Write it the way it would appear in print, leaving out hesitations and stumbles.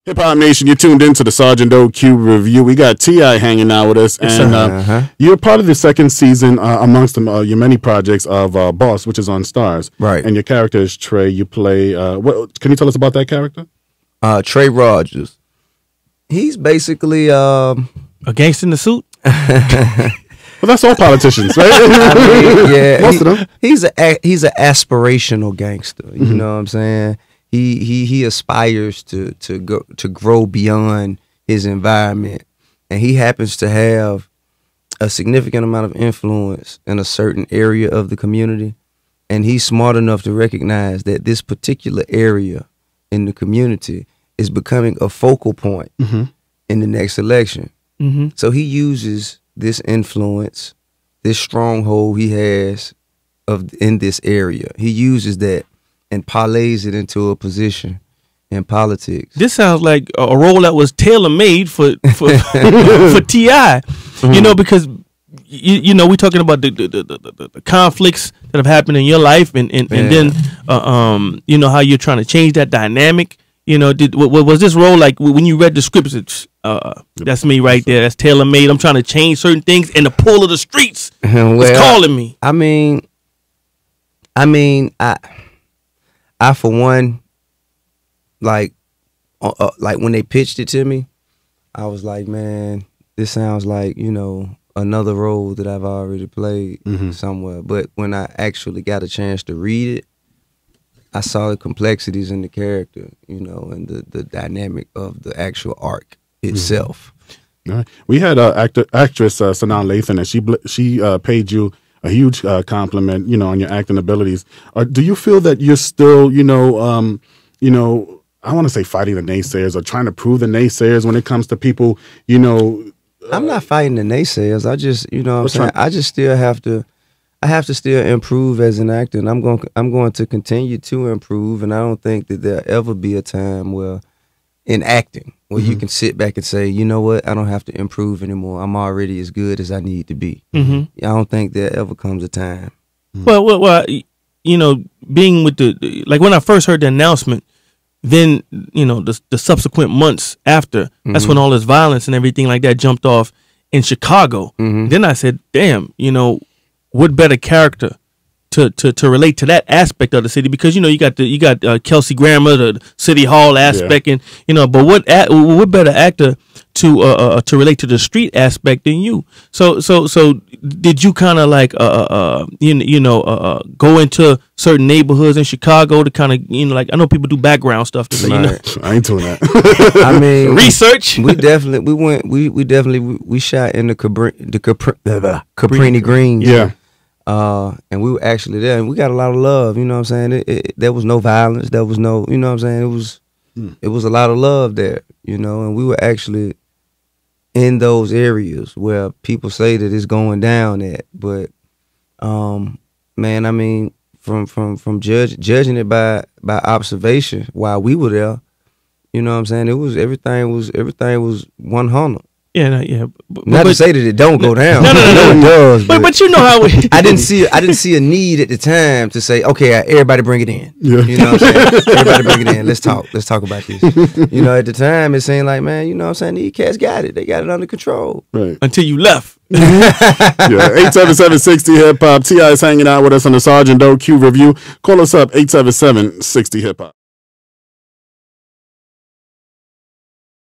Hip Hop Nation, you're tuned into the Sarge and OQ Revue. We got T.I. hanging out with us, and you're part of the second season amongst your many projects of Boss, which is on Starz. Right. And your character is Trey. You play, can you tell us about that character? Trey Rogers. He's basically a gangster in the suit. Well, that's all politicians, right? I mean, yeah, most of them. He's an aspirational gangster. You know what I'm saying? He aspires to grow beyond his environment, and he happens to have a significant amount of influence in a certain area of the community, and he's smart enough to recognize that this particular area in the community is becoming a focal point in the next election. So he uses this influence, this stronghold he has in this area. He uses that and parlays it into a position in politics. This sounds like a role that was tailor-made for for T.I. You know, because you know, we're talking about the conflicts that have happened in your life, and then you know, how you're trying to change that dynamic. You know, was this role like when you read the scripts? It's, that's me right there. That's tailor-made. I'm trying to change certain things, and the pull of the streets is calling me. I mean, I for one, like when they pitched it to me, I was like, man, this sounds like, you know, another role that I've already played somewhere. But when I actually got a chance to read it, I saw the complexities in the character, you know, and the dynamic of the actual arc itself. Right. We had actress Sanaa Lathan, and she paid you a huge compliment, you know, on your acting abilities. Do you feel that you're still, you know, I want to say fighting the naysayers or trying to prove the naysayers when it comes to people, you know? I'm not fighting the naysayers. I just, you know what I'm saying? I just still have to. I have to still improve as an actor, and I'm going to continue to improve. And I don't think that there'll ever be a time where, in acting, where you can sit back and say, you know what, I don't have to improve anymore. I'm already as good as I need to be. I don't think there ever comes a time. Well, you know, being with like when I first heard the announcement, then, you know, the subsequent months after, that's when all this violence and everything like that jumped off in Chicago. Then I said, damn, you know, what better character to relate to that aspect of the city? Because, you know, you got Kelsey Grammer, the City Hall aspect, and, you know, but what better actor to relate to the street aspect than you? So did you kind of like go into certain neighborhoods in Chicago to kind of, you know, like, I know people do background stuff to say, you know, I ain't doing that. I mean, research. We shot in the Cabrini Greens. Yeah. And we were actually there, and we got a lot of love. You know what I'm saying? There was no violence. There was no, you know what I'm saying? It was a lot of love there, you know. And we were actually in those areas where people say that it's going down at. But, man, I mean, from judging it by observation while we were there, you know what I'm saying? Everything was 100. Yeah, yeah. Not to say that it don't go down. No. It does. But you know how I didn't see a need at the time to say, okay, everybody bring it in. Yeah. You know what I'm saying? Everybody bring it in. Let's talk about this. You know, at the time it seemed like, man, you know what I'm saying? These cats got it. They got it under control. Right. Until you left. Yeah, 877-60 Hip Hop. T.I. is hanging out with us on the Sarge and OQ Revue. Call us up, 877-60 Hip Hop.